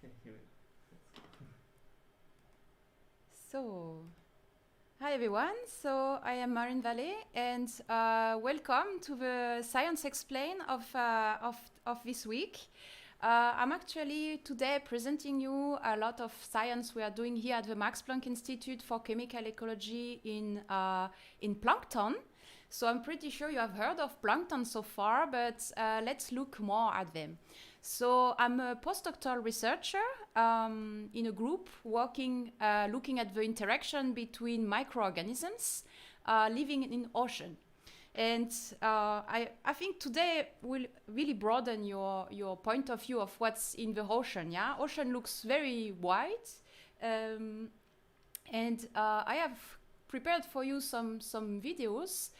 Okay, here we go. So, hi everyone. So I am Marine Vallet, and welcome to the Science Explain of this week. I'm actually today presenting you a lot of science we are doing here at the Max Planck Institute for Chemical Ecology in Plankton. So I'm pretty sure you have heard of plankton so far, but let's look more at them. So I'm a postdoctoral researcher in a group working, looking at the interaction between microorganisms living in ocean. And I think today will really broaden your point of view of what's in the ocean. Yeah, ocean looks very wide, and I have prepared for you some videos.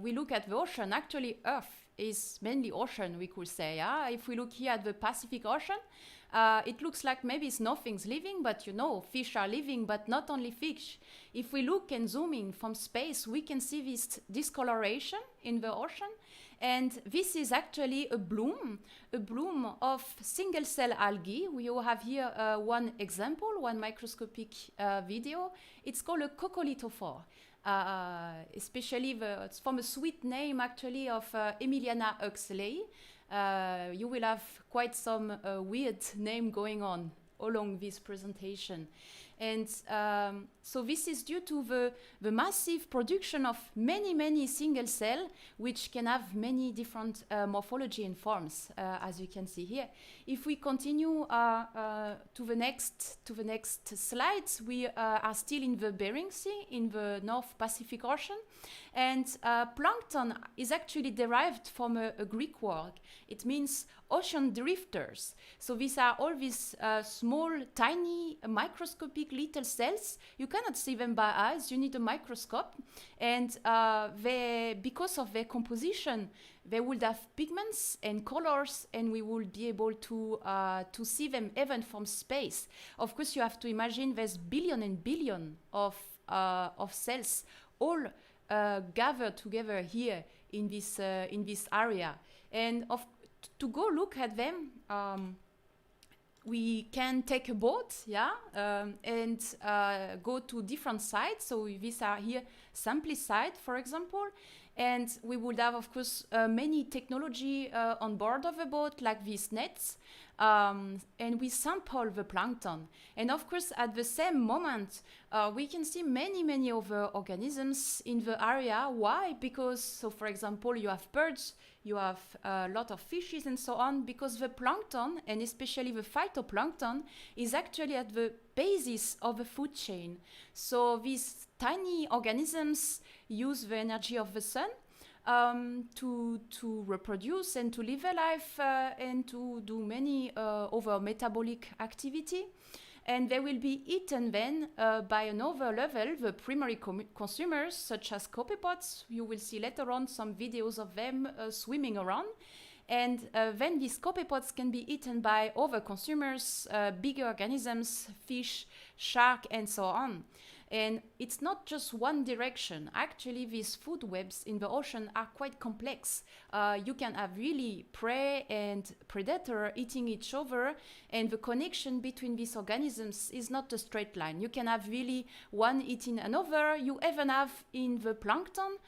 We look at the ocean. Actually, Earth is mainly ocean, we could say. Yeah, if we look here at the Pacific Ocean, it looks like maybe it's nothing's living, but you know, fish are living, but not only fish. If we look and zoom in from space, we can see this discoloration in the ocean. And this is actually a bloom of single cell algae. We have here one example, one microscopic video. It's called a coccolithophore. Especially it's from a sweet name actually of Emiliana Huxley. You will have quite some weird name going on along this presentation. And so this is due to the massive production of many single cell, which can have many different morphology and forms, as you can see here. If we continue to the next slides, we are still in the Bering Sea, in the North Pacific Ocean. And plankton is actually derived from a Greek word. It means ocean drifters. So these are all these small, tiny, microscopic little cells. You cannot see them by eyes. You need a microscope. And because of their composition, they would have pigments and colors, and we will be able to see them even from space. Of course, you have to imagine there's billion and billion of cells all gathered together here in this area. And to go look at them, we can take a boat, and go to different sites. So these are here sample site, for example. And we would have, of course, many technology on board of a boat, like these nets. And we sample the plankton. And of course, at the same moment, we can see many other organisms in the area. Why? Because, so for example, you have birds, you have a lot of fishes and so on, because the plankton, and especially the phytoplankton, is actually at the basis of the food chain. So these tiny organisms use the energy of the sun to reproduce and to live a life and to do many other metabolic activity. And they will be eaten then by another level, the primary consumers, such as Copperpods. You will see later on some videos of them swimming around. And then these Copperpods can be eaten by other consumers, bigger organisms, fish, shark, and so on. And it's not just one direction. Actually, these food webs in the ocean are quite complex. You can have really prey and predator eating each other, and the connection between these organisms is not a straight line. You can have really one eating another. You even have in the plankton,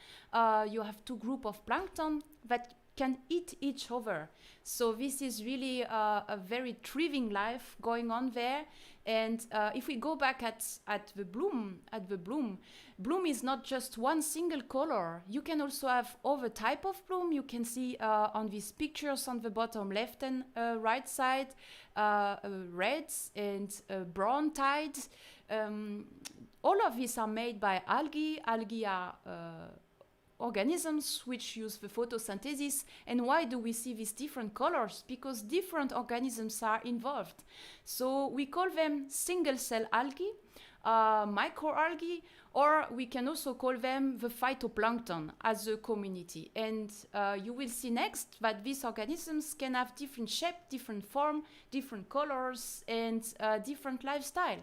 you have two groups of plankton that can eat each other. So this is really a very thriving life going on there. And if we go back at the bloom, bloom is not just one single color. You can also have other type of bloom. You can see on these pictures on the bottom left and right side, reds and brown tides. All of these are made by algae. Algae are organisms which use the photosynthesis. And why do we see these different colors? Because different organisms are involved. So we call them single cell algae, microalgae, or we can also call them the phytoplankton as a community. And you will see next that these organisms can have different shape, different form, different colors, and different lifestyle.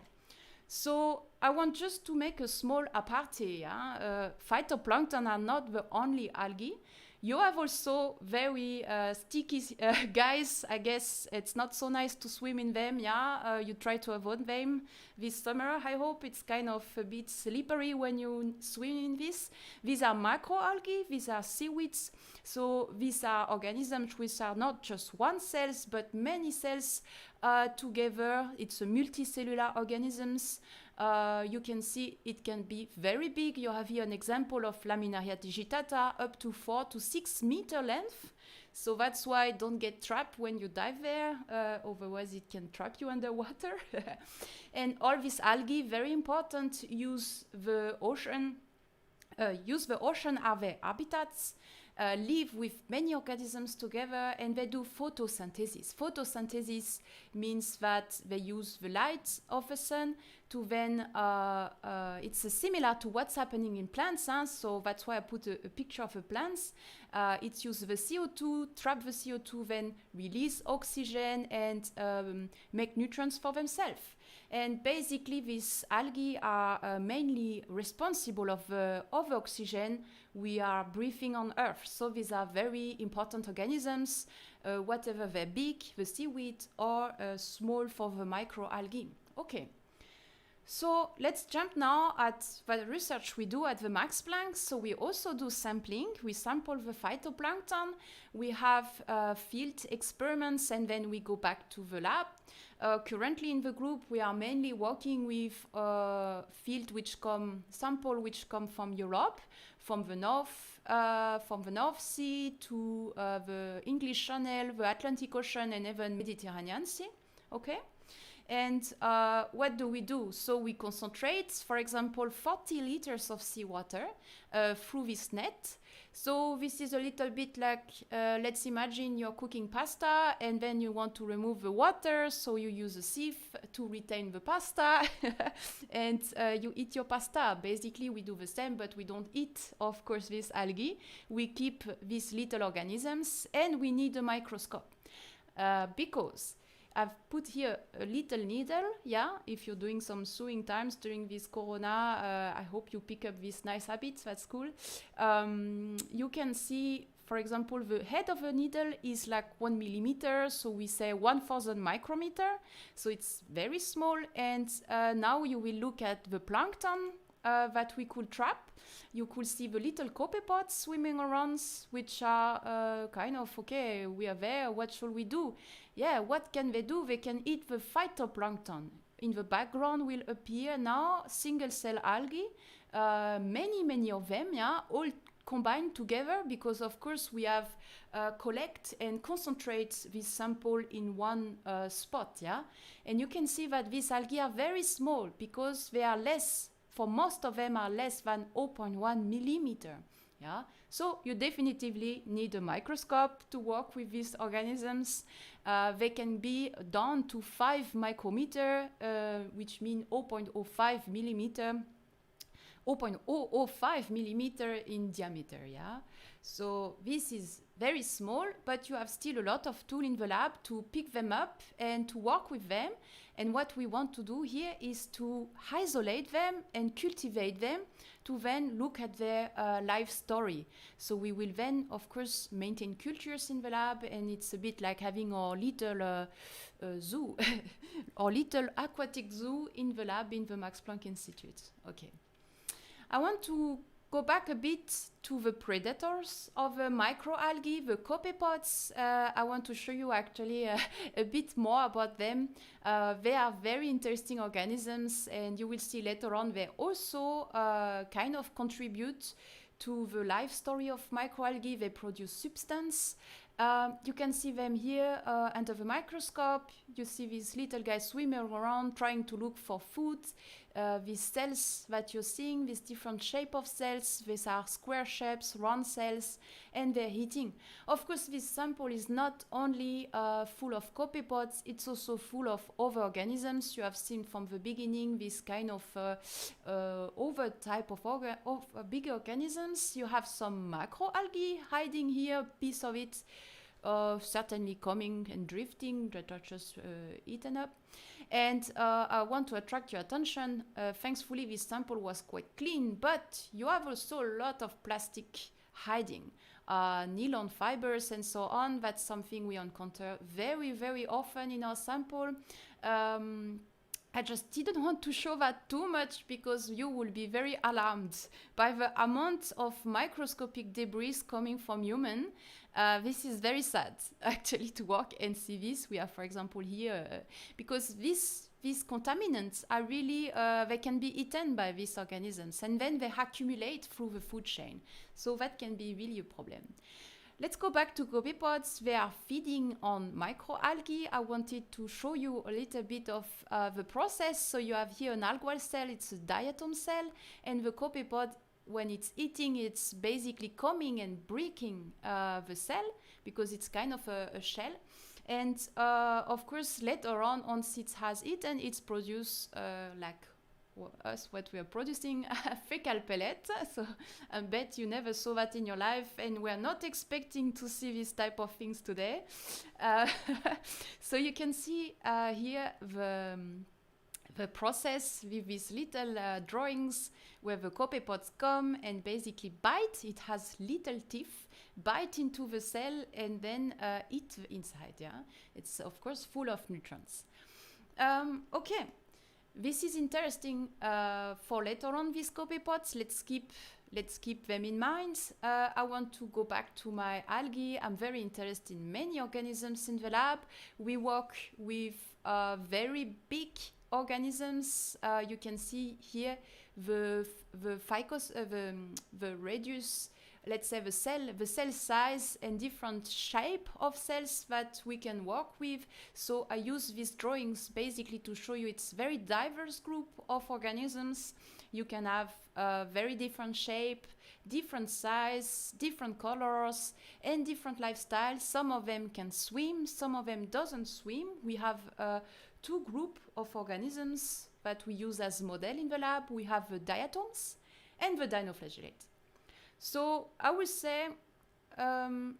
So I want just to make a small apartheid. Phytoplankton are not the only algae. You have also very sticky guys. I guess it's not so nice to swim in them. Yeah, you try to avoid them this summer. I hope it's kind of a bit slippery when you swim in this. These are microalgae. These are seaweeds. So these are organisms which are not just one cells but many cells together. It's a multicellular organisms. You can see it can be very big. You have here an example of Laminaria digitata, up to 4 to 6 meter length. So that's why don't get trapped when you dive there, otherwise it can trap you underwater. And all these algae, very important, use the ocean as their habitats. Live with many organisms together, and they do photosynthesis. Photosynthesis means that they use the light of the sun to then, it's similar to what's happening in plants, so that's why I put a picture of the plants. It uses the CO2, trap the CO2, then release oxygen and make nutrients for themselves. And basically, these algae are mainly responsible of the oxygen we are breathing on Earth. So these are very important organisms, whatever they're big, the seaweed, or small for the microalgae. Okay. So let's jump now at the research we do at the Max Planck. So we also do sampling. We sample the phytoplankton. We have field experiments, and then we go back to the lab. Currently in the group, we are mainly working with sample which come from Europe, from the North Sea to the English Channel, the Atlantic Ocean, and even Mediterranean Sea. Okay. And what do? So we concentrate, for example, 40 liters of seawater through this net. So this is a little bit like, let's imagine you're cooking pasta and then you want to remove the water, so you use a sieve to retain the pasta and you eat your pasta. Basically, we do the same, but we don't eat, of course, this algae. We keep these little organisms, and we need a microscope because I've put here a little needle, yeah, if you're doing some sewing times during this corona, I hope you pick up these nice habits, that's cool. You can see, for example, the head of a needle is like 1 millimeter, so we say 1000 micrometer, so it's very small. And now you will look at the plankton that we could trap. You could see the little copperpods swimming around, which are kind of, okay, we are there, what should we do? Yeah, what can they do? They can eat the phytoplankton. In the background will appear now single-cell algae, many of them, yeah, all combined together, because of course we have collect and concentrate this sample in one spot, yeah. And you can see that these algae are very small because they are less, for most of them are less than 0.1 millimeter. Yeah? So you definitively need a microscope to work with these organisms. They can be down to 5 micrometer, which means 0.05 millimeter, 0.005 millimeter in diameter. Yeah? So this is very small, but you have still a lot of tools in the lab to pick them up and to work with them. And what we want to do here is to isolate them and cultivate them to then look at their life story. So we will then, of course, maintain cultures in the lab, and it's a bit like having our little zoo, our little aquatic zoo in the lab in the Max Planck Institute. Okay. I want to go back a bit to the predators of the microalgae, the copperpods. I want to show you actually a bit more about them. They are very interesting organisms, and you will see later on they also kind of contribute to the life story of microalgae. They produce substance. You can see them here under the microscope. You see these little guys swimming around trying to look for food. These cells that you're seeing, this different shape of cells, these are square shapes, round cells, and they're eating. Of course, this sample is not only full of copperpods, it's also full of other organisms. You have seen from the beginning this kind of other type of big organisms. You have some macroalgae hiding here, piece of it, certainly coming and drifting that are just eaten up. And I want to attract your attention. Thankfully, this sample was quite clean, but you have also a lot of plastic hiding. Nylon fibers and so on, that's something we encounter very, very often in our sample. I just didn't want to show that too much because you will be very alarmed by the amount of microscopic debris coming from human. This is very sad, actually, to work and see this. We have, for example, here, because these contaminants are really, they can be eaten by these organisms, and then they accumulate through the food chain. So that can be really a problem. Let's go back to Copperpods. They are feeding on microalgae. I wanted to show you a little bit of the process. So you have here an algal cell, it's a diatom cell, and the copperpod, when it's eating, it's basically coming and breaking the cell because it's kind of a shell. And of course, later on, once it has eaten, it's produced like us, what we are producing, a fecal pellet. So I bet you never saw that in your life, and we're not expecting to see this type of things today. So you can see here the process with these little drawings where the copperpods come and basically bite. It has little teeth, bite into the cell and then eat the inside. Yeah, it's of course full of nutrients. Okay. This is interesting for later on, these copperpods. Let's keep them in mind. I want to go back to my algae. I'm very interested in many organisms in the lab. We work with very big organisms. You can see here the radius, let's say the cell size and different shape of cells that we can work with. So I use these drawings basically to show you it's very diverse group of organisms. You can have very different shape, different size, different colors, and different lifestyles. Some of them can swim, some of them doesn't swim. We have two group of organisms that we use as model in the lab. We have the diatoms and the dinoflagellate. So I would say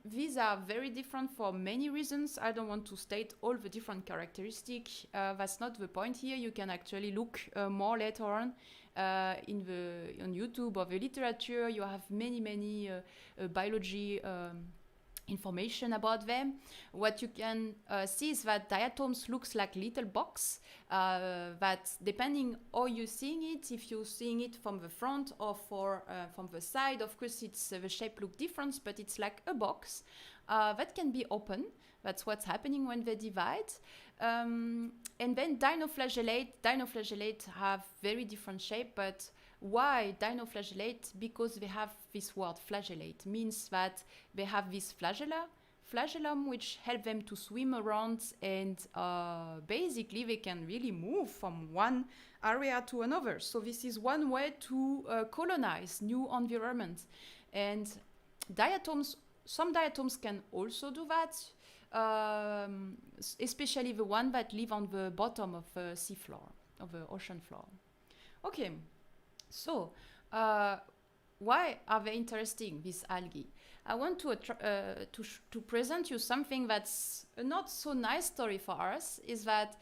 these are very different for many reasons. I don't want to state all the different characteristics. That's not the point here. You can actually look more later on on YouTube or the literature. You have many biology information about them. What you can see is that diatoms looks like little box that depending how you're seeing it, if you're seeing it from the front or from the side, of course it's the shape look different, but it's like a box that can be open. That's what's happening when they divide. And then dinoflagellate have very different shape, but why dinoflagellate? Because they have this word flagellate, means that they have this flagellum which help them to swim around, and basically they can really move from one area to another. So this is one way to colonize new environments. And some diatoms can also do that, especially the one that live on the bottom of the sea floor, of the ocean floor. Okay. So, why are they interesting, these algae? I want to present you something that's a not so nice story for us, is that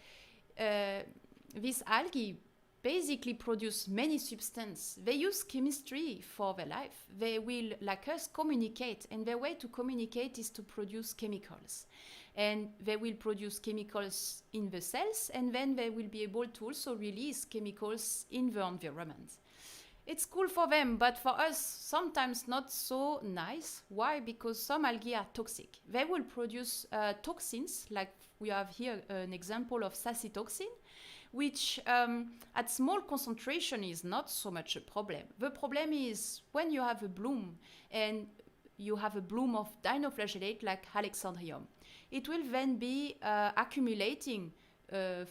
these algae basically produce many substances. They use chemistry for their life. They will, like us, communicate, and their way to communicate is to produce chemicals. And they will produce chemicals in the cells, and then they will be able to also release chemicals in the environment. It's cool for them, but for us, sometimes not so nice. Why? Because some algae are toxic. They will produce toxins, like we have here an example of sacitoxin, which at small concentration is not so much a problem. The problem is when you have a bloom, and you have a bloom of dinoflagellate like Alexandrium. It will then be accumulating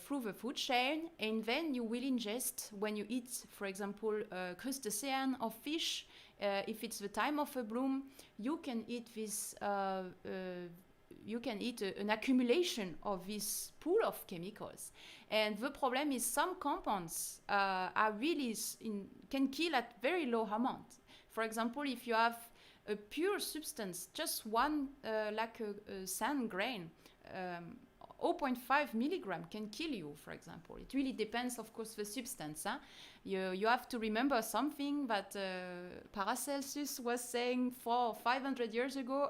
through the food chain, and then you will ingest when you eat, for example, crustacean or fish. If it's the time of a bloom, you can eat this. You can eat an accumulation of this pool of chemicals, and the problem is some compounds are really can kill at very low amount. For example, if you have a pure substance, just one like a sand grain 0.5 milligram can kill you, for example. It really depends, of course, the substance. Huh? You have to remember something that Paracelsus was saying 500 years ago.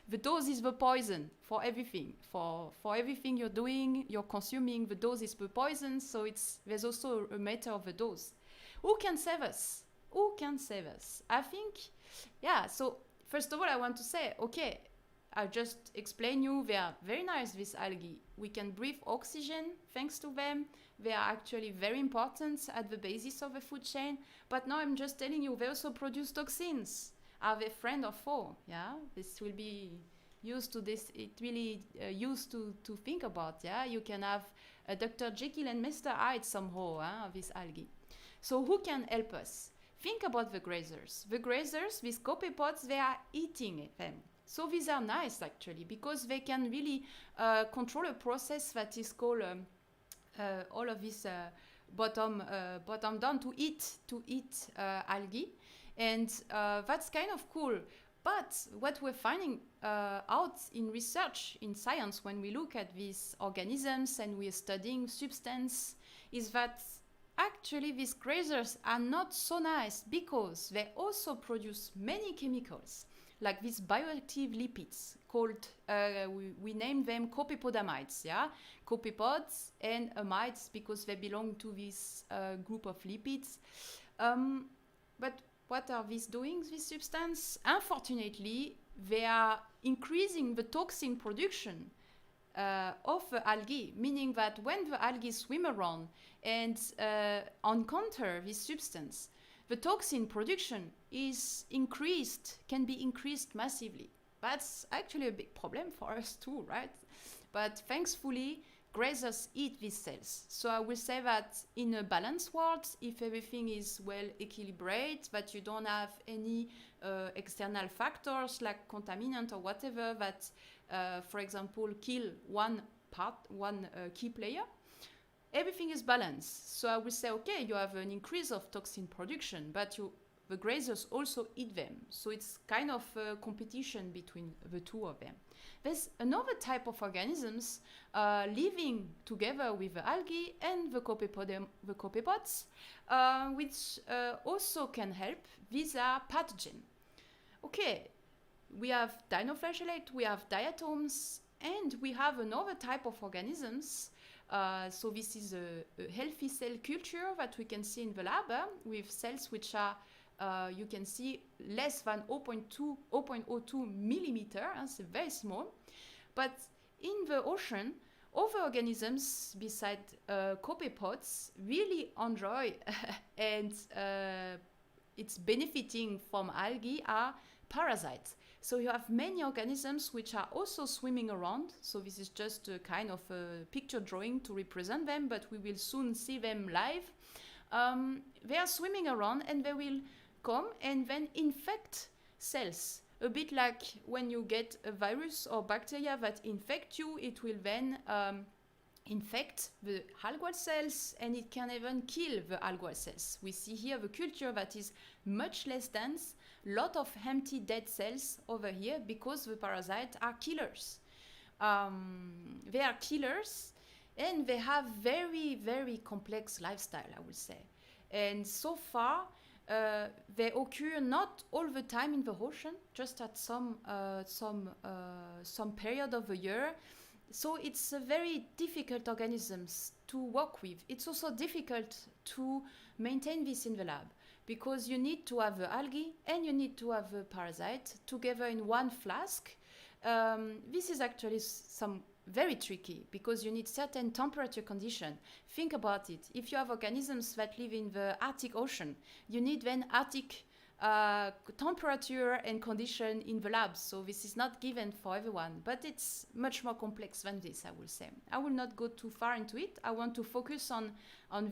The dose is the poison for everything. For everything you're doing, you're consuming, the dose is the poison. So there's also a matter of the dose. Who can save us? Who can save us? I think, yeah, so first of all, I want to say, okay, I'll just explain you, they are very nice, these algae. We can breathe oxygen thanks to them. They are actually very important at the basis of the food chain. But now I'm just telling you, they also produce toxins. Are they friend or foe? Yeah, this will be used to this, it really used to think about, yeah? You can have a Dr. Jekyll and Mr. Hyde somehow, of this algae. So who can help us? Think about the grazers. The grazers, these copperpods, they are eating them. So these are nice actually because they can really control a process that is called all of this bottom down to eat algae, and that's kind of cool. But what we're finding out in research in science when we look at these organisms and we're studying substance is that actually these grazers are not so nice because they also produce many chemicals like these bioactive lipids called, we name them copepodamides, yeah? Copperpods and amides because they belong to this group of lipids. But what are these doing, this substance? Unfortunately, they are increasing the toxin production of the algae, meaning that when the algae swim around and encounter this substance, the toxin production is increased, can be increased massively. That's actually a big problem for us too, right? But thankfully, grazers eat these cells. So I will say that in a balanced world, if everything is well equilibrated, that you don't have any external factors like contaminant or whatever that, for example, kill one key player, everything is balanced. So I will say, okay, you have an increase of toxin production, but the grazers also eat them. So it's kind of a competition between the two of them. There's another type of organisms living together with the algae and the copperpods, which also can help. These are pathogens. Okay, we have dinoflagellate, we have diatoms, and we have another type of organisms. So this is a healthy cell culture that we can see in the lab with cells which are, you can see, less than 0.02 millimeter, so very small. But in the ocean, other organisms besides copperpods really enjoy and it's benefiting from algae are parasites. So you have many organisms which are also swimming around. So this is just a kind of a picture drawing to represent them, but we will soon see them live. They are swimming around and they will come and then infect cells. A bit like when you get a virus or bacteria that infect you, it will then infect the algal cells and it can even kill the algal cells. We see here the culture that is much less dense, lot of empty dead cells over here because the parasites are killers. They are killers and they have very, very complex lifestyle, I would say. And so far, they occur not all the time in the ocean, just at some period of the year. So it's a very difficult organisms to work with. It's also difficult to maintain this in the lab because you need to have the algae and you need to have the parasite together in one flask. This is actually some very tricky because you need certain temperature condition. Think about it. If you have organisms that live in the Arctic Ocean, you need then Arctic temperature and condition in the lab. So this is not given for everyone, but it's much more complex than this, I will say. I will not go too far into it. I want to focus on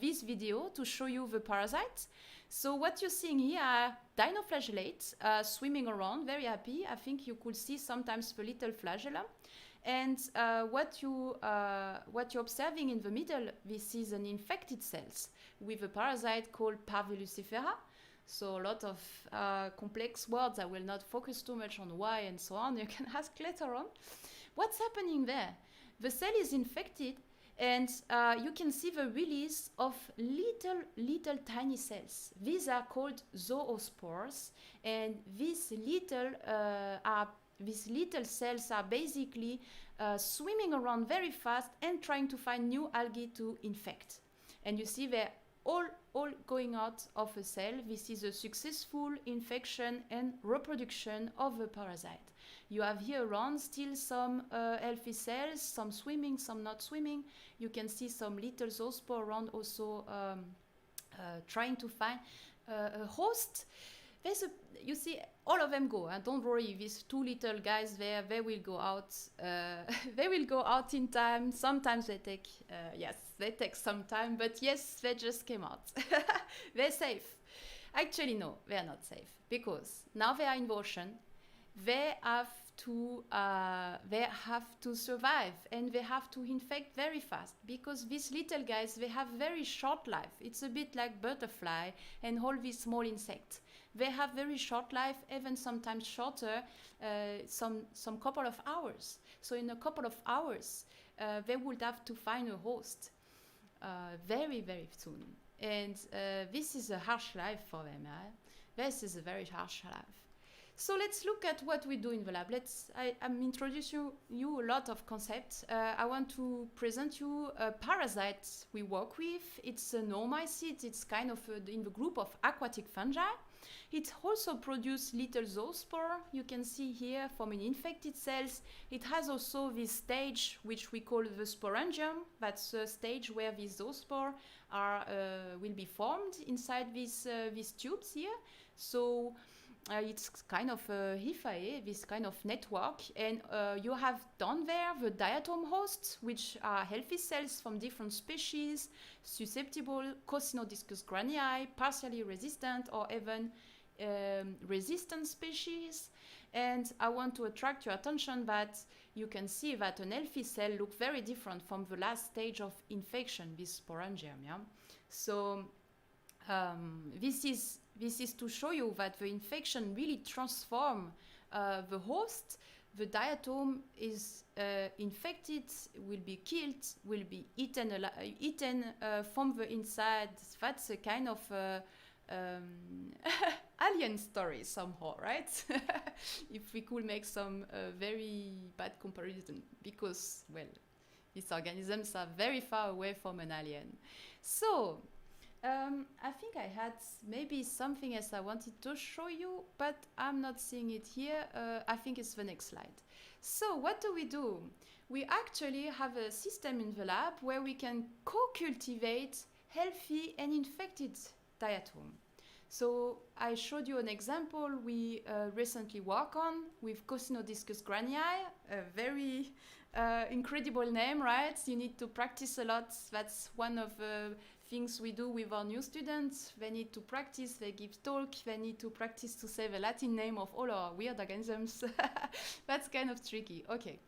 this video to show you the parasites. So what you're seeing here are dinoflagellates swimming around, very happy. I think you could see sometimes the little flagella. And what you're observing in the middle, this is an infected cells with a parasite called Parvilucifera. So a lot of complex words. I will not focus too much on why and so on. You can ask later on. What's happening there? The cell is infected, and you can see the release of little tiny cells. These are called zoospores, and these little cells are basically swimming around very fast and trying to find new algae to infect. And you see they're all going out of a cell. This is a successful infection and reproduction of a parasite. You have here around still some healthy cells, some swimming, some not swimming. You can see some little zoospore around also trying to find a host. You see, all of them go. Don't worry, these two little guys there, they will go out. They will go out in time. Sometimes they take, they take some time, but yes, they just came out. They're safe. Actually, no, they're not safe, because now they are in the ocean. They have to survive, and they have to infect very fast, because these little guys, they have very short life. It's a bit like butterfly and all these small insects. They have very short life, even sometimes shorter, some couple of hours. So in a couple of hours, they would have to find a host very, very soon. And this is a harsh life for them. This is a very harsh life. So let's look at what we do in the lab. I'm introducing you a lot of concepts. I want to present you a parasite we work with. It's a normicide. It's kind of in the group of aquatic fungi. It also produces little zoospore. You can see here from an infected cells. It has also this stage which we call the sporangium. That's a stage where these zoospore will be formed inside these tubes here. So it's kind of a hyphae, this kind of network, and you have down there the diatom hosts, which are healthy cells from different species, susceptible, Coccinodiscus granii, partially resistant, or even resistant species. And I want to attract your attention that you can see that an healthy cell looks very different from the last stage of infection, this sporangium. Yeah? So this is to show you that the infection really transforms the host. The diatom is infected, will be killed, will be eaten from the inside. That's a kind of alien story somehow, right? If we could make some very bad comparison, because, well, these organisms are very far away from an alien. So, I think I had maybe something else I wanted to show you, but I'm not seeing it here. I think it's the next slide. So what do? We actually have a system in the lab where we can co-cultivate healthy and infected diatom. So I showed you an example we recently worked on with Coccinodiscus granii, a very incredible name, right? You need to practice a lot. That's one of the things we do with our new students. They need to practice, they give talk, they need to practice to say the Latin name of all our weird organisms. That's kind of tricky. Okay,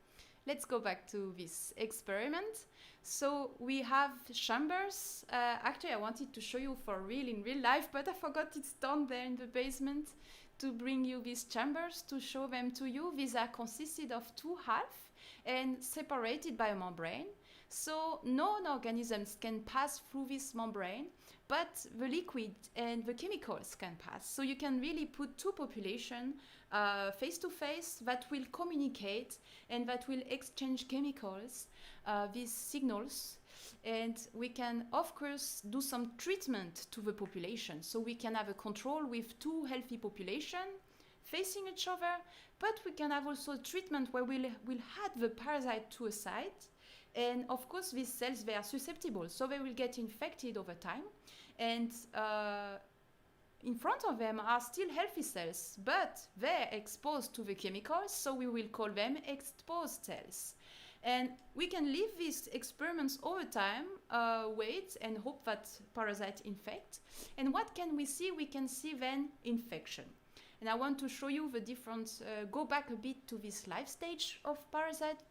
let's go back to this experiment. So we have chambers. Actually, I wanted to show you for real in real life, but I forgot it's down there in the basement to bring you these chambers to show them to you. These are consisted of two halves and separated by a membrane. So non-organisms can pass through this membrane, but the liquid and the chemicals can pass. So you can really put two populations face to face that will communicate and that will exchange chemicals, these signals. And we can, of course, do some treatment to the population. So we can have a control with two healthy populations facing each other, but we can have also a treatment where we'll add the parasite to a site. And of course, these cells, they are susceptible, so they will get infected over time. And in front of them are still healthy cells, but they're exposed to the chemicals, so we will call them exposed cells. And we can leave these experiments over time, wait and hope that parasite infect. And what can we see? We can see then infection. And I want to show you the difference, go back a bit to this life stage of parasite,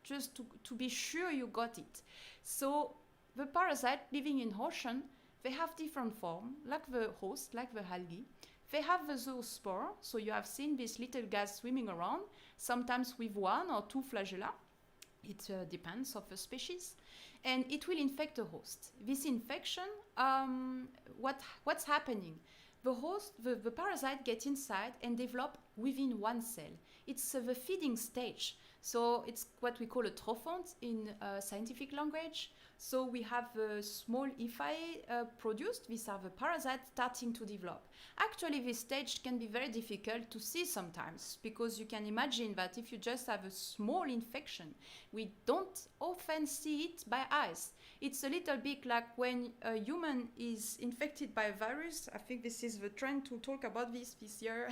just to be sure you got it. So the parasite living in ocean, they have different form, like the host, like the algae. They have the zoospore, so you have seen these little guys swimming around, sometimes with one or two flagella. It depends of the species, and it will infect the host. This infection, what's happening? The host, the parasite gets inside and develop within one cell. It's the feeding stage. So it's what we call a trophont in scientific language. So we have a small hyphae produced. These are the parasites starting to develop. Actually, this stage can be very difficult to see sometimes, because you can imagine that if you just have a small infection, we don't often see it by eyes. It's a little bit like when a human is infected by a virus. I think this is the trend to talk about this year.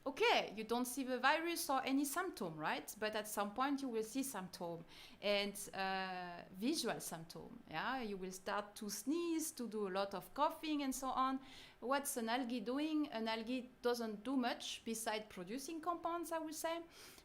Okay, you don't see the virus or any symptom, right? But at some point you will see symptom and visual symptom. Yeah, you will start to sneeze, to do a lot of coughing and so on. What's an algae doing? An algae doesn't do much besides producing compounds, I would say.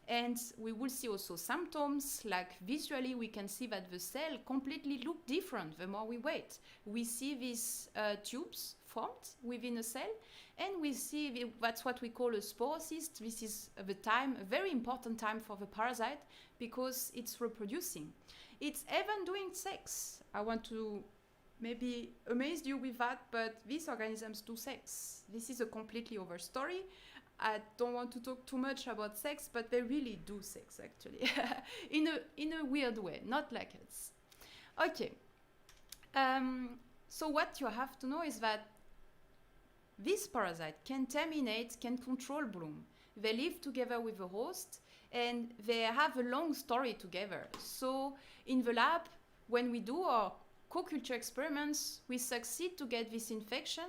And we will see also symptoms, like visually we can see that the cell completely look different the more we wait. We see these tubes formed within a cell, and we see that's what we call a sporocyst. This is the time, a very important time for the parasite, because it's reproducing. It's even doing sex. I want to maybe amaze you with that, but these organisms do sex. This is a completely other story. I don't want to talk too much about sex, but they really do sex, actually, in a weird way, not like us. Okay. So what you have to know is that this parasite can terminate, can control bloom. They live together with the host, and they have a long story together. So in the lab, when we do our co-culture experiments, we succeed to get this infection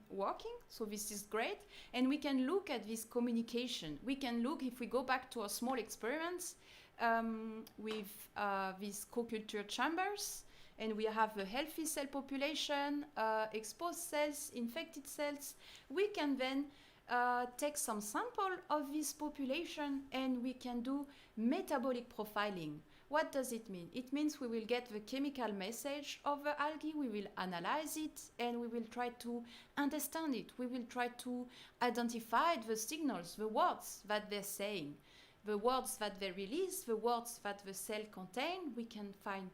working, so this is great, and we can look at this communication. We can look, if we go back to our small experiments with these co-culture chambers, and we have a healthy cell population, exposed cells, infected cells, we can then take some sample of this population and we can do metabolic profiling. What does it mean? It means we will get the chemical message of the algae, we will analyze it, and we will try to understand it. We will try to identify the signals, the words that they're saying, the words that they release, the words that the cell contain. We can find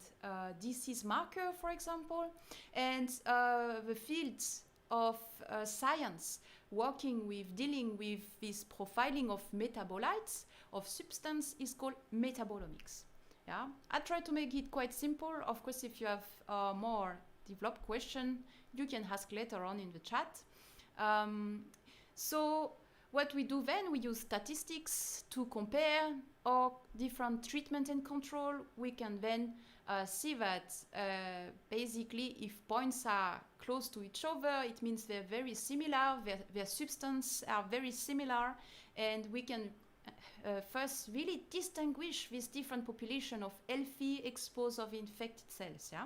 disease marker, for example, and the fields of science working with, dealing with this profiling of metabolites, of substance, is called metabolomics. Yeah, I try to make it quite simple. Of course, if you have more developed question, you can ask later on in the chat. So what we do then, we use statistics to compare our different treatment and control. We can then see that basically if points are close to each other, it means they're very similar, their substance are very similar, and we can first really distinguish this different population of healthy, exposed, of infected cells. Yeah?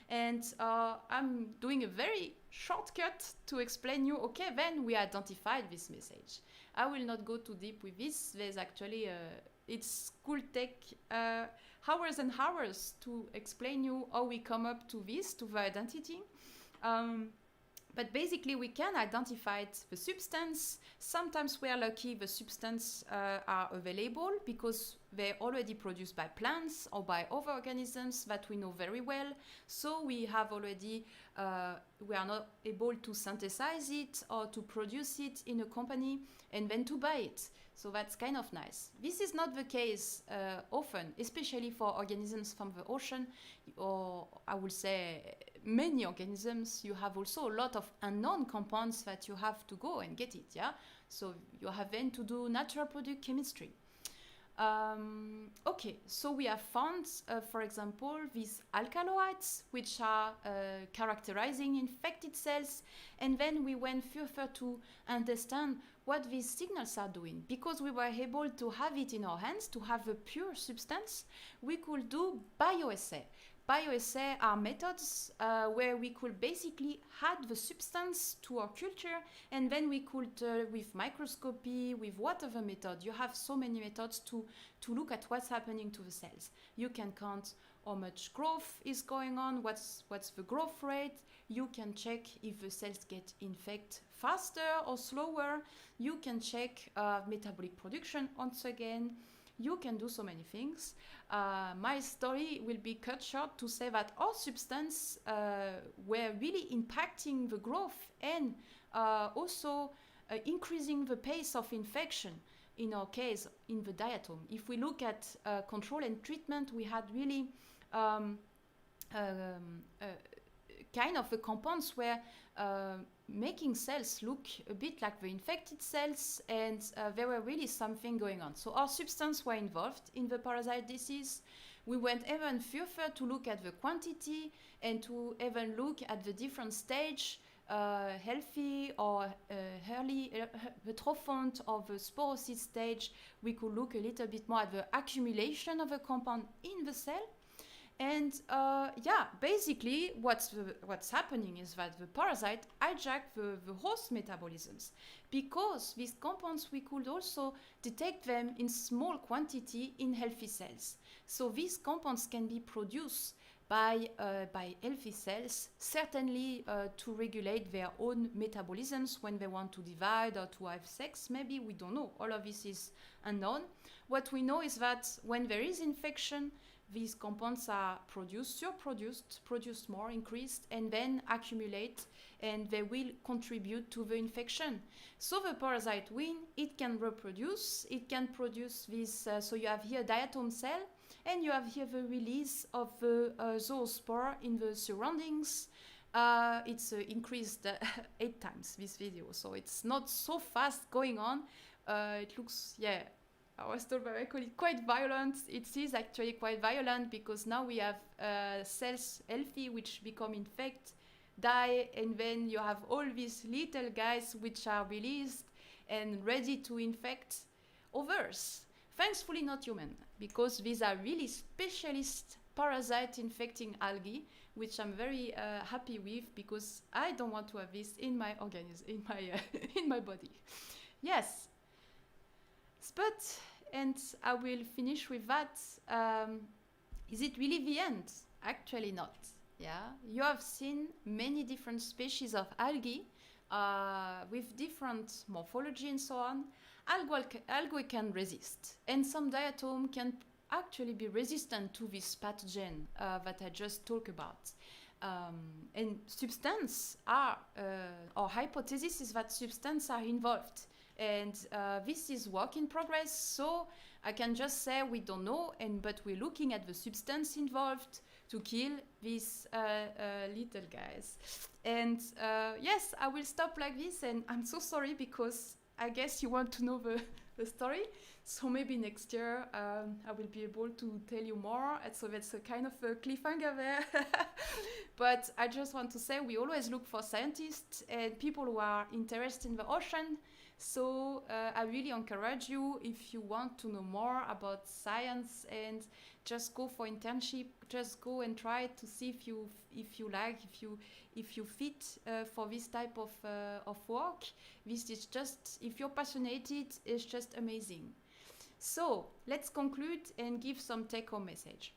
And I'm doing a very shortcut to explain you, okay, then we identified this message. I will not go too deep with this. There's actually, it could take hours and hours to explain you how we come up to this, to the identity. But basically, we can identify the substance. Sometimes we are lucky the substance are available because they're already produced by plants or by other organisms that we know very well. So we have already, we are not able to synthesize it or to produce it in a company and then to buy it. So that's kind of nice. This is not the case often, especially for organisms from the ocean, or I would say many organisms. You have also a lot of unknown compounds that you have to go and get it, yeah? So you have then to do natural product chemistry. Okay, so we have found, for example, these alkaloids, which are characterizing infected cells, and then we went further to understand what these signals are doing. Because we were able to have it in our hands, to have a pure substance, we could do bioassay. Bioassay are methods where we could basically add the substance to our culture, and then we could, with microscopy, with whatever method, you have so many methods to look at what's happening to the cells. You can count how much growth is going on, what's the growth rate. You can check if the cells get infected faster or slower. You can check metabolic production once again. you can do so many things. My story will be cut short to say that our substance were really impacting the growth and also increasing the pace of infection, in our case, in the diatom. If we look at control and treatment, we had really kind of the compounds were making cells look a bit like the infected cells, and there were really something going on. So our substance were involved in the parasite disease. We went even further to look at the quantity and to even look at the different stage, healthy or early, the trophont or the sporocyte stage. We could look a little bit more at the accumulation of a compound in the cell. And basically what's happening is that the parasite hijack the host metabolisms. Because these compounds, we could also detect them in small quantity in healthy cells. So these compounds can be produced by healthy cells, certainly to regulate their own metabolisms when they want to divide or to have sex. Maybe, we don't know. All of this is unknown. What we know is that when there is infection, these compounds are produced more, increased, and then accumulate, and they will contribute to the infection. So the parasite it can reproduce, it can produce this, so you have here diatom cell, and you have here the release of the zoospore in the surroundings. It's increased 8 times, this video, so it's not so fast going on. It looks, I was told by my colleague, quite violent. It is actually quite violent because now we have cells healthy which become infected, die, and then you have all these little guys which are released and ready to infect others. Thankfully not human, because these are really specialist parasite infecting algae, which I'm very happy with, because I don't want to have this in my organism, in my body. Yes. But, and I will finish with that, is it really the end? Actually not. Yeah, you have seen many different species of algae with different morphology and so on. Algae can resist, and some diatom can actually be resistant to this pathogen that I just talked about. And substance our hypothesis is that substance are involved. And this is work in progress, so I can just say we don't know, but we're looking at the substance involved to kill these little guys. And yes, I will stop like this, and I'm so sorry because I guess you want to know the story. So maybe next year I will be able to tell you more. And so that's a kind of a cliffhanger there. But I just want to say we always look for scientists and people who are interested in the ocean. So I really encourage you, if you want to know more about science, and just go for internship, just go and try to see if you like, if you fit for this type of work. This is just, if you're passionate, it's just amazing. So let's conclude and give some take-home message.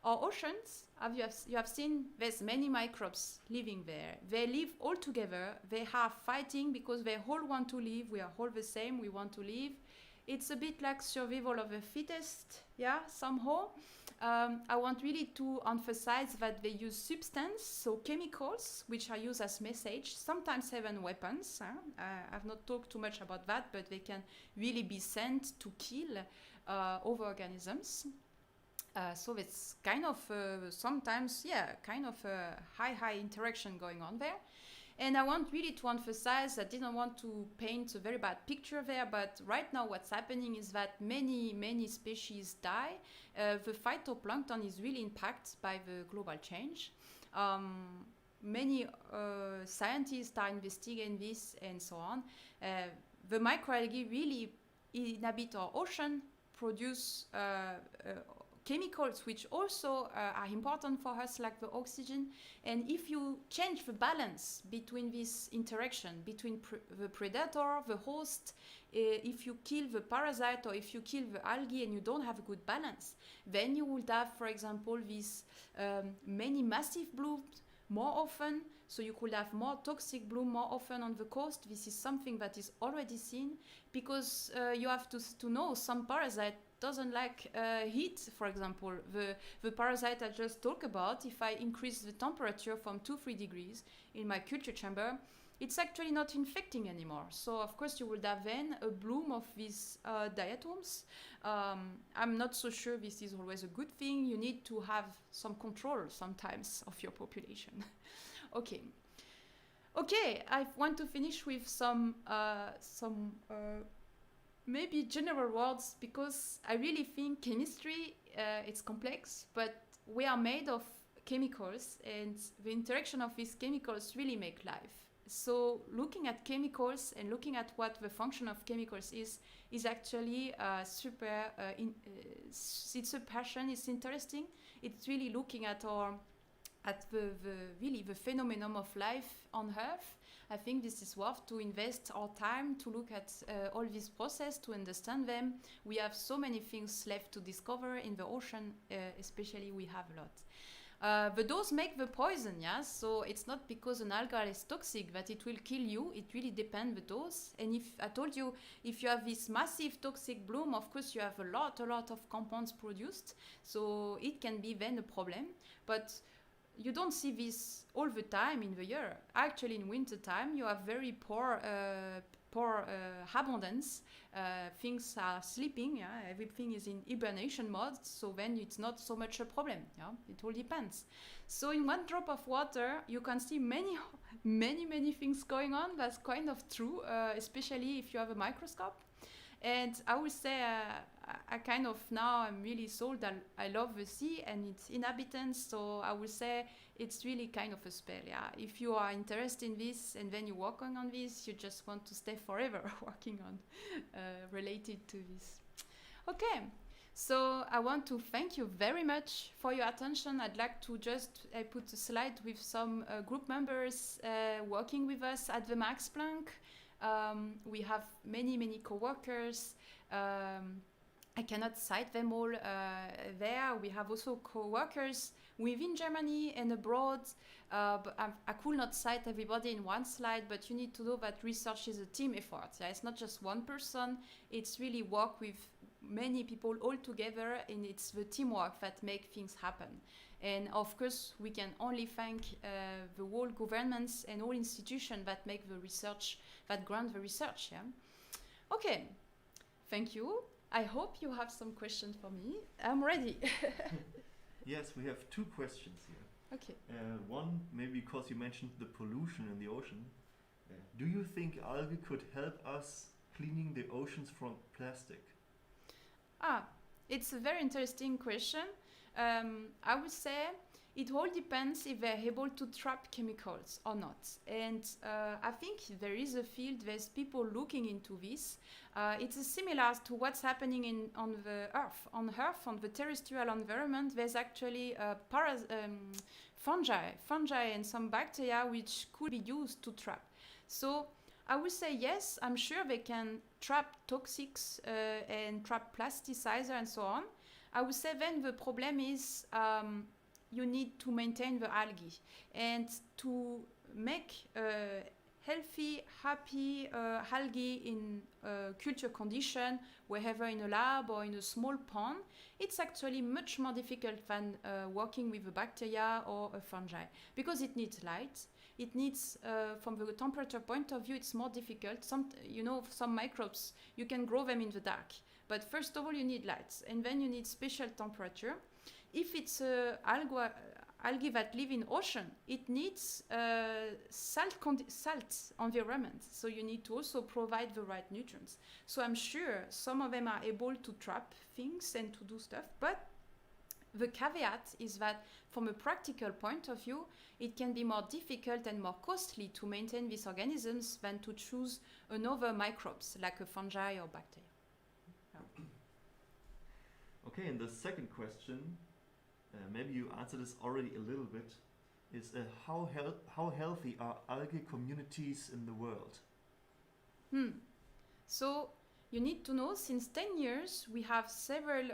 Our oceans, you have seen, there's many microbes living there. They live all together. They are fighting because they all want to live. We are all the same. We want to live. It's a bit like survival of the fittest, somehow. I want really to emphasize that they use substance, so chemicals, which are used as message, sometimes even weapons. I've not talked too much about that, but they can really be sent to kill other organisms. So it's kind of sometimes, kind of a high interaction going on there. And I want really to emphasize, I didn't want to paint a very bad picture there, but right now what's happening is that many species die. The phytoplankton is really impacted by the global change. Many scientists are investigating this and so on. The microalgae really inhabit our ocean, produce chemicals which also are important for us, like the oxygen. And if you change the balance between this interaction between the predator, the host, if you kill the parasite or if you kill the algae and you don't have a good balance, then you would have, for example, these many massive blooms more often. So you could have more toxic bloom more often on the coast. This is something that is already seen, because you have to know some parasite doesn't like heat, for example. The parasite I just talked about, if I increase the temperature from 2-3 degrees in my culture chamber, it's actually not infecting anymore. So of course you would have then a bloom of these diatoms. I'm not so sure this is always a good thing. You need to have some control sometimes of your population. Okay. Okay, I want to finish with some maybe general words, because I really think chemistry, it's complex, but we are made of chemicals, and the interaction of these chemicals really make life. So looking at chemicals and looking at what the function of chemicals is actually super, it's a passion, it's interesting. It's really looking at the phenomenon of life on Earth. I think this is worth to invest our time to look at all these processes, to understand them. We have so many things left to discover in the ocean, especially we have a lot. The dose make the poison, yeah? So it's not because an algae is toxic that it will kill you. It really depends the dose. And if I told you, if you have this massive toxic bloom, of course you have a lot of compounds produced. So it can be then a problem. But you don't see this all the time in the year. Actually, in winter time, you have very poor abundance. Things are sleeping. Yeah? Everything is in hibernation mode. So then it's not so much a problem. Yeah? It all depends. So in one drop of water, you can see many things going on. That's kind of true, especially if you have a microscope. And I would say I kind of now I'm really sold that I love the sea and its inhabitants. So I would say it's really kind of a spell. Yeah, if you are interested in this and then you're working on this, you just want to stay forever working on related to this. Okay, so I want to thank you very much for your attention. I'd like to I put a slide with some group members working with us at the Max Planck. We have many co-workers. I cannot cite them all there. We have also co-workers within Germany and abroad. But I could not cite everybody in one slide, but you need to know that research is a team effort. Yeah? It's not just one person. It's really work with many people all together, and it's the teamwork that make things happen. And of course, we can only thank the whole governments and all institutions that make the research, that grant the research. Yeah. Okay, thank you. I hope you have some questions for me. I'm ready. Yes, we have two questions here. Okay. One, maybe because you mentioned the pollution in the ocean. Do you think algae could help us cleaning the oceans from plastic? It's a very interesting question. I would say it all depends if they're able to trap chemicals or not. And I think there is a field, there's people looking into this. It's similar to what's happening on the Earth. On Earth, on the terrestrial environment, there's actually fungi and some bacteria which could be used to trap. So I would say yes, I'm sure they can trap toxics and trap plasticizer and so on. I would say then the problem is you need to maintain the algae, and to make healthy, happy algae in culture condition, wherever in a lab or in a small pond, it's actually much more difficult than working with a bacteria or a fungi, because it needs light. It needs, from the temperature point of view, it's more difficult. Some microbes, you can grow them in the dark. But first of all, you need light, and then you need special temperature. If it's algae that live in ocean, it needs salt environment. So you need to also provide the right nutrients. So I'm sure some of them are able to trap things and to do stuff, but the caveat is that from a practical point of view, it can be more difficult and more costly to maintain these organisms than to choose another microbes like a fungi or bacteria. Okay, and the second question, maybe you answered this already a little bit, is how healthy are algae communities in the world? So you need to know, since 10 years, we have several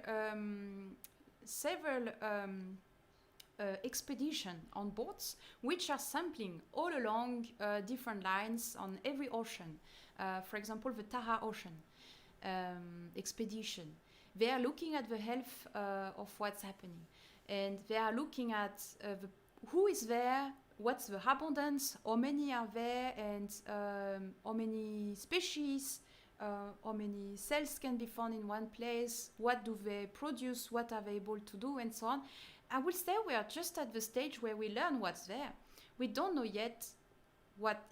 expeditions on boats which are sampling all along different lines on every ocean. For example, the Taha Ocean expedition. they are looking at the health of what's happening, and they are looking at who is there, what's the abundance, how many are there, and how many species, how many cells can be found in one place, what do they produce, what are they able to do, and so on. I will say we are just at the stage where we learn what's there. We don't know yet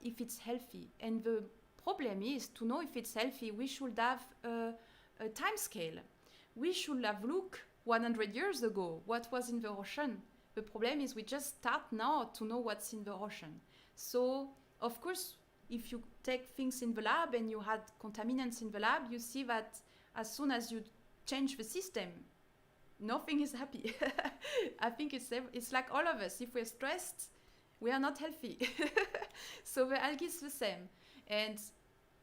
if it's healthy, and the problem is, to know if it's healthy, we should have a time scale. We should have looked 100 years ago what was in the ocean. The problem is we just start now to know what's in the ocean. So, of course, if you take things in the lab and you had contaminants in the lab, you see that as soon as you change the system, nothing is happy. I think it's like all of us. If we're stressed, we are not healthy. So the algae is the same. And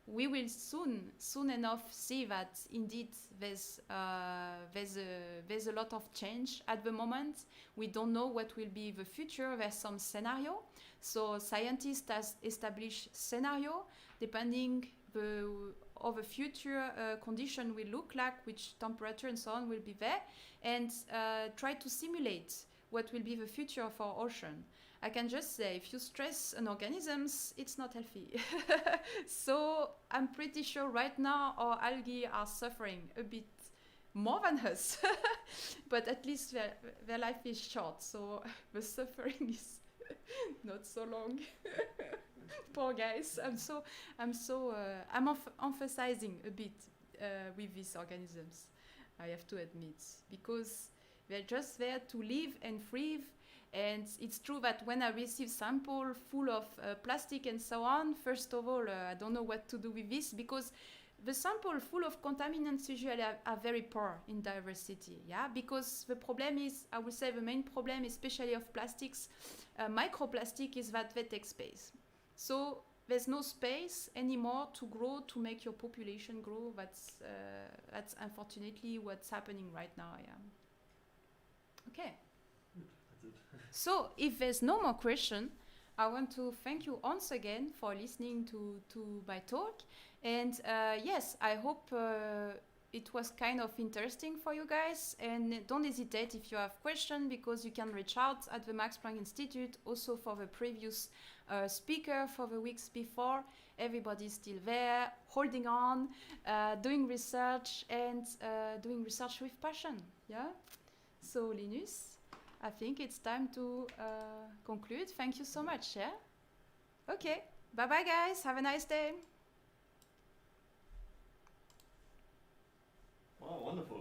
we will soon enough see that indeed there's a lot of change at the moment. We don't know what will be the future. There's some scenario. So scientists has established scenario depending of the future condition will look like, which temperature and so on will be there, and try to simulate what will be the future of our ocean. I can just say, if you stress an organisms, it's not healthy. So I'm pretty sure right now our algae are suffering a bit more than us, but at least their life is short, so the suffering is not so long. Poor guys. I'm emphasizing a bit with these organisms, I have to admit, because they're just there to live and thrive. And it's true that when I receive sample full of plastic and so on, first of all, I don't know what to do with this, because the sample full of contaminants usually are very poor in diversity. Yeah, because the problem is, I would say the main problem, especially of plastics, microplastic, is that they take space. So there's no space anymore to grow, to make your population grow. That's unfortunately what's happening right now. Yeah. Okay. So if there's no more question, I want to thank you once again for listening to my talk. And yes, I hope it was kind of interesting for you guys. And don't hesitate if you have questions, because you can reach out at the Max Planck Institute. Also for the previous speaker for the weeks before, everybody's still there, holding on, doing research, and doing research with passion. Yeah. So Linus, I think it's time to conclude. Thank you so much. Yeah. Okay. Bye bye, guys. Have a nice day. Wow, wonderful.